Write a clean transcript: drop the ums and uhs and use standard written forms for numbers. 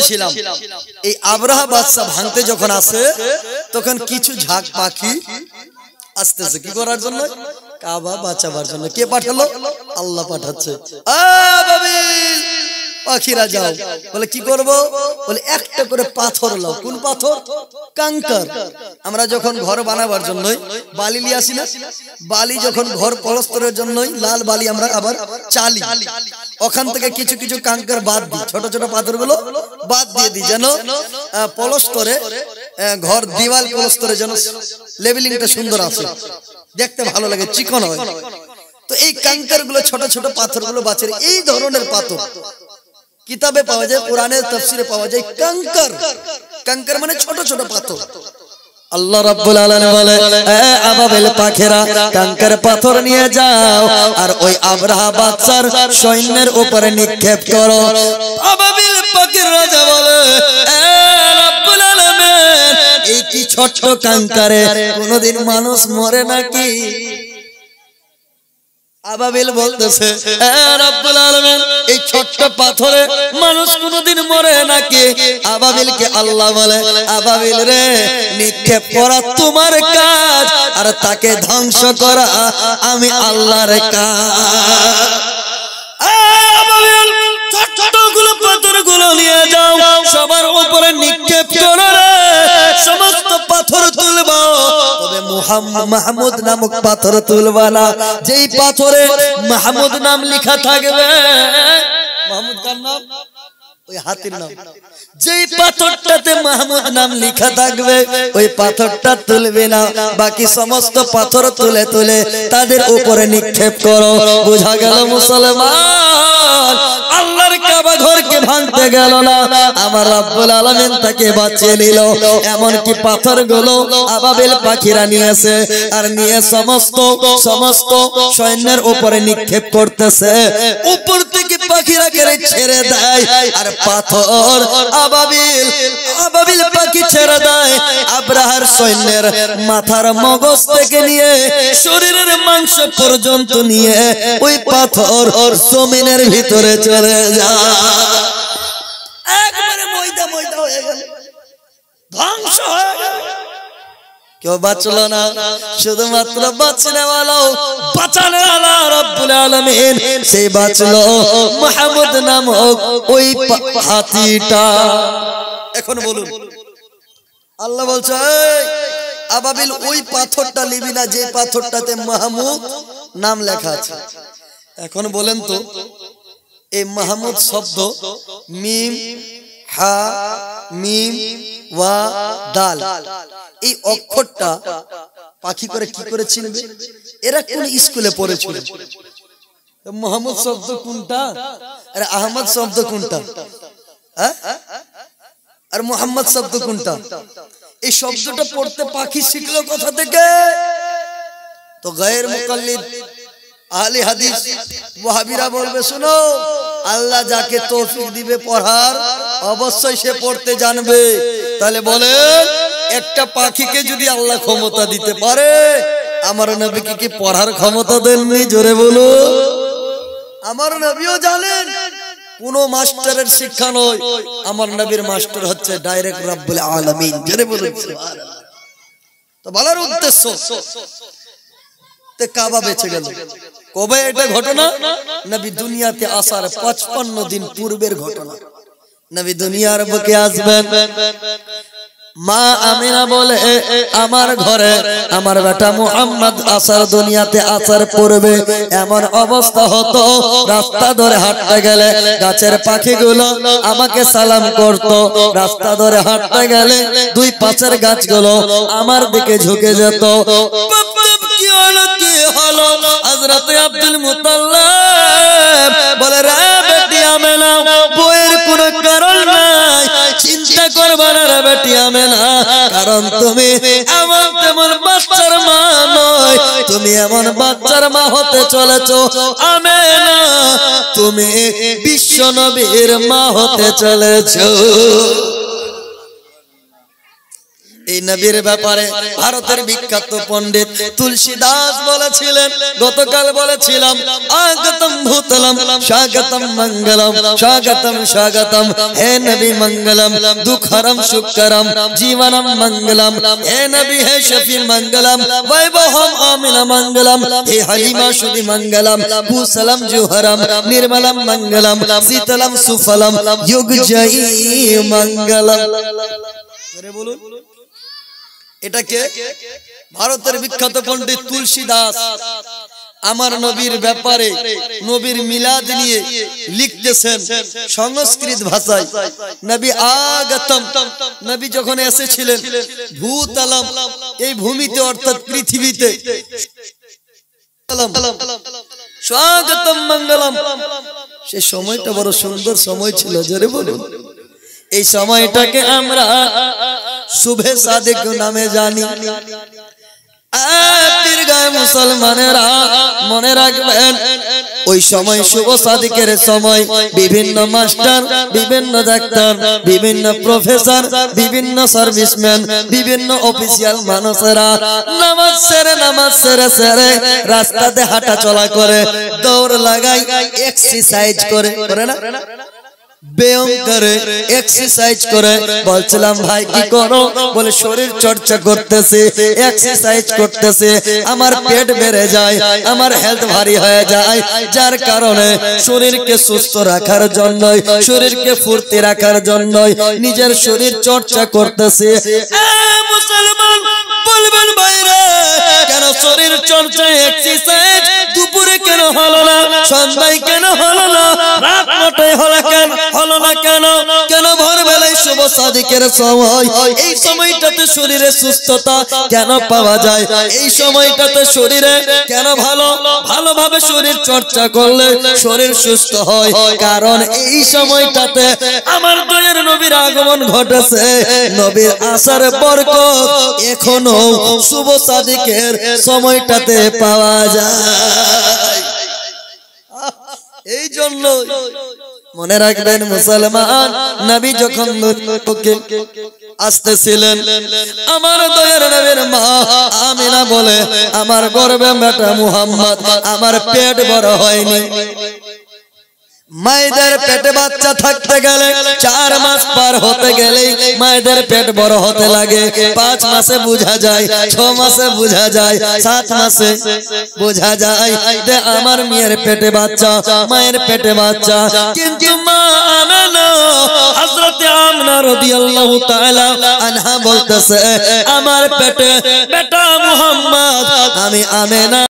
বলতেছিলাম এই আবরাহা বাদশা ভাঙতে যখন আসে তখন কিছু ঝাঁক পাখি আসতেছে কি করার জন্য? কাবা বাঁচাবার জন্য। কে পাঠালো? আল্লাহ পাঠাচ্ছে। আবাবিল পাখিরা যাও। বলে কি করব? বলে একটা করে পাথর লাও। কোন পাথর? কাঙ্কার। আমরা যখন ঘর বানাবার জন্য বালি নিয়ে আসি না, বালি যখন ঘর পলস্তরের জন্য লাল বালি আমরা আবার চালি, ওখান থেকে কিছু কিছু কাঙ্কার বাদ দিই, ছোট ছোট পাথরগুলো বাদ দিয়ে দিই, যেন পলস্তরে ঘর দেওয়াল পলস্তরে যেন লেভেলিংটা সুন্দর আসে, দেখতে ভালো লাগে, চিকন হয়। তো এই কাঙ্কার গুলো ছোট ছোট পাথর গুলো বাঁচে। এই ধরনের পাথর কিতাবে পাওয়া যায়, কোরআনের তাফসিরে পাওয়া যায় কাঙ্কার। কাঙ্কার মানে ছোট ছোট পাথর। আল্লাহ রাব্বুল আলামিন বলে, এ আবাবিল পাখিরা কাঙ্কার পাথর নিয়ে যাও আর ওই আবরাহা বাদশার সৈন্যের উপরে নিক্ষেপ করো। আবাবিল পাখির রাজা বলে, এ রাব্বুল আলামিন এই কি ছোট কাঙ্কারে কোনদিন মানুষ মরে নাকি? আবাবিল বলতেছে, এ রাব্বুল আলামিন এই ছোট্ট পাথরে মানুষ কোনদিন মরে নাকি? আবাবিলকে আল্লাহ বলে, আবাবিল রে নিক্ষেপ করা তোমার কাজ আর তাকে ধ্বংস করা আমি আল্লাহর কাজ। আবাবিল ছোটগুলো পাথরগুলো নিয়ে যাও, সবার উপরে নিক্ষেপ করো রে, সমস্ত পাথর তুলবা, তবে মাহমুদ নামক পাথর তুলবা না, যেই পাথরে মাহমুদ নাম লেখা থাকবে। মাহমুদ কার নাম? ওই হাতির নাম। যেই পাথরটাতে মাহমুদ নাম লেখা থাকবে ওই পাথরটা তুলবে না, বাকি সমস্ত পাথর তুলে তুলে তাদের উপরে নিক্ষেপ করো। বোঝা গেল মুসলমান, আল্লাহর কাবা ঘরকে ভাঙতে গেল না, আমার রাব্বুল আলামিন তাকে বাঁচিয়ে নিল। এমন কি পাথরগুলো আবাবিল পাখিরা নিয়েছে আর নিয়ে সমস্ত সৈন্যের উপরে নিক্ষেপ করতেছে। উপর থেকে পাখিরা কেড়ে ছেড়ে দেয় আর পাথর আবাবিল পাখি ছেড়ে দেয় আবরাহার সৈন্যের মাথার মগজ থেকে নিয়ে শরীরের মাংস পর্যন্ত নিয়ে ওই পাথর জমিনের ভিতরে চলে যায়। একবারে ময়দা ময়দা হয়ে গেল, ধ্বংস হয়ে গেল। কেউ বাঁচলো না, শুধুমাত্র বাঁচানেওয়ালাও বাঁচানোর আল্লাহ রাব্বুল আলামিন সেই বাঁচলো মাহমুদ নামক ওই হাতিটা। এখন বলুন, আল্লাহ বলছে আবাবিল ওই পাথরটা নিবি না যে পাথরটাতে মাহমুদ নাম লেখা আছে। এখন বলেন তো এই মাহমুদ শব্দ মিম হা মিম ওয়া দাল, এই অক্ষরটা পাখি করে কি করে চিনবে? এরা কোন স্কুলে পড়েছিল? মোহাম্মদ শব্দ কোনটা আর আহমদ শব্দ কোনটা আর মোহাম্মদ শব্দ কোনটা? এই শব্দটা পড়তে পাখি শিখলো কোথা থেকে? তো গায়ের মুকাল্লিদ আহলে হাদিস ওয়াহাবিরা বলবে, শুনো, আল্লাহ যাকে তৌফিক দিবে পড়ার অবশ্যই সে পড়তে জানবে। তাহলে বলেন একটা পাখিকে যদি আল্লাহ ক্ষমতা দিতে পারে, আমার নবীকে কি পড়ার ক্ষমতা দেননি? জোরে বলো। আমার নবীও জানেন কোন মাস্টারের শিক্ষা নয়, আমার নবীর মাস্টার হচ্ছে ডাইরেক্ট রব্বুল আলামিন। জোরে বলো সুবহানাল্লাহ। তো বলার উদ্দেশ্য তে কাবা বেঁচে গেল। কবে এটা ঘটনা? নবী দুনিয়াতে আসার 55 দিন পূর্বের ঘটনা। নবী দুনিয়ার বুকে আসবেন, মা আমিনা বলে আমার ঘরে আমার বেটা মুহাম্মদ আসার দুনিয়াতে আসার পূর্বে এমন অবস্থা হতো, রাস্তা ধরে হাঁটতে গেলে গাছের পাখিগুলো আমাকে সালাম করত, রাস্তা ধরে হাঁটতে গেলে দুই পাশের গাছগুলো আমার দিকে ঝুঁকে যেত। কি হলো কি হলো? হযরত আব্দুল মুতাল্লিব বলে, রে বেটি আমেনা, বইয়ের কোনো কারণ নাই, চিন্তা করবা না রে বেটি আমেনা, কারণ তুমি এমন তেমন বাচ্চার মা নয়, তুমি এমন বাচ্চার মা হতে চলেছো আমেনা, তুমি বিশ্ব নবীর মা হতে চলেছো। এই নবীর ব্যাপারে ভারতের বিখ্যাত পণ্ডিত তুলসীদাস বলেছিলেন, গতকাল বলেছিলাম, আগতম ভূতলম স্বাগতম মঙ্গলম স্বাগতম স্বাগতম, হে নবী মঙ্গলম দুঃখরম সুখকরম জীবনম মঙ্গলম, হে নবী হে শফি মঙ্গলম বৈভবম আমিন মঙ্গলম, হে হালিমা সুদি মঙ্গলম ভূসলম জুহরম নির্মলম মঙ্গলম শীতলম সুফলম যুগ জয়ী মঙ্গলম। বলুন এটা কে? ভারতের বিখ্যাত পণ্ডিত তুলসীদাস আমার নবীর ব্যাপারে, নবীর মিলাদ নিয়ে লিখতেছেন সংস্কৃত ভাষায়। নবী আগতম, নবী যখন এসেছিলেন ভূতলম, এই ভূমিতে অর্থাৎ পৃথিবীতে, স্বাগতম মঙ্গলম, সেই সময়টা বড় সুন্দর সময় ছিল। জোরে বলুন। এই সময়টাকে আমরা শুভে সাদিক নামে জানি। পীরগাঁয় মুসলমানেরা মনে রাখবেন, ওই সময় শুভ সাদিকের সময় বিভিন্ন মাস্টার, বিভিন্ন ডাক্তার, বিভিন্ন প্রফেসর, বিভিন্ন সার্ভিসম্যান, বিভিন্ন অফিসিয়াল মানুষেরা নামাজ সেরে রাস্তাতে হাঁটা চলা করে, দৌড় লাগাই, এক্সারসাইজ করে না, ব্যায়াম করে, এক্সারসাইজ করে। বলছিলাম ভাই কি করো? বলে শরীর চর্চা করতেছে, এক্সারসাইজ করতেছে, আমার পেট বেড়ে যায়, আমার হেলথ ভারী হয়ে যায়, যার কারণে শরীরকে সুস্থ রাখার জন্য, শরীরকে ফুর্তি রাখার জন্য নিজের শরীর চর্চা করতেছে। মুসলমান বলবেন ভাইরা, কেন শরীর চর্চা এক্সারসাইজ দুপুরে কেন হলো না, সন্ধ্যায় কেন হলো না, রাত 9টায় হলো কেন হলো না, কেন কেন ভোরবেলায় শুভ সাদিকের সময়, এই সময়টাতে শরীরে সুস্থতা কেন পাওয়া যায়, এই সময়টাতে শরীরে কেন ভালোভাবে শরীর চর্চা করলে শরীর সুস্থ হয়? কারণ এই সময়টাতে আমার দয়ার নবীর আগমন ঘটেছে, নবীর আসার বরকত এখনো শুভ সাদিকের সময়টাতে পাওয়া যায়। এই জন্য মনে রাখবেন মুসলমান, নবী যখন আসতেছিলেন, আমার দয়ার নবীর মা আমিনা বলে, আমার গর্ভে বেটা মুহাম্মদ, আমার পেট বড় হয়নি। মায়েদের পেটে বাচ্চা থাকতে গেলে 4 মাস পার হতে গেলেই মায়েদের পেট বড় হতে লাগে। 5 মাসে বোঝা যায়, 6 মাসে বোঝা যায়, 7 মাসে বোঝা যায় যে আমার মেয়ের পেটে বাচ্চা, মায়ের পেটে বাচ্চা। কিন্তু মা আমিনা, হযরত আমিনা রাদিয়াল্লাহু তাআলা আনহা বলতেছে, আমার পেটে বেটা মুহাম্মদ, আমি আমিনা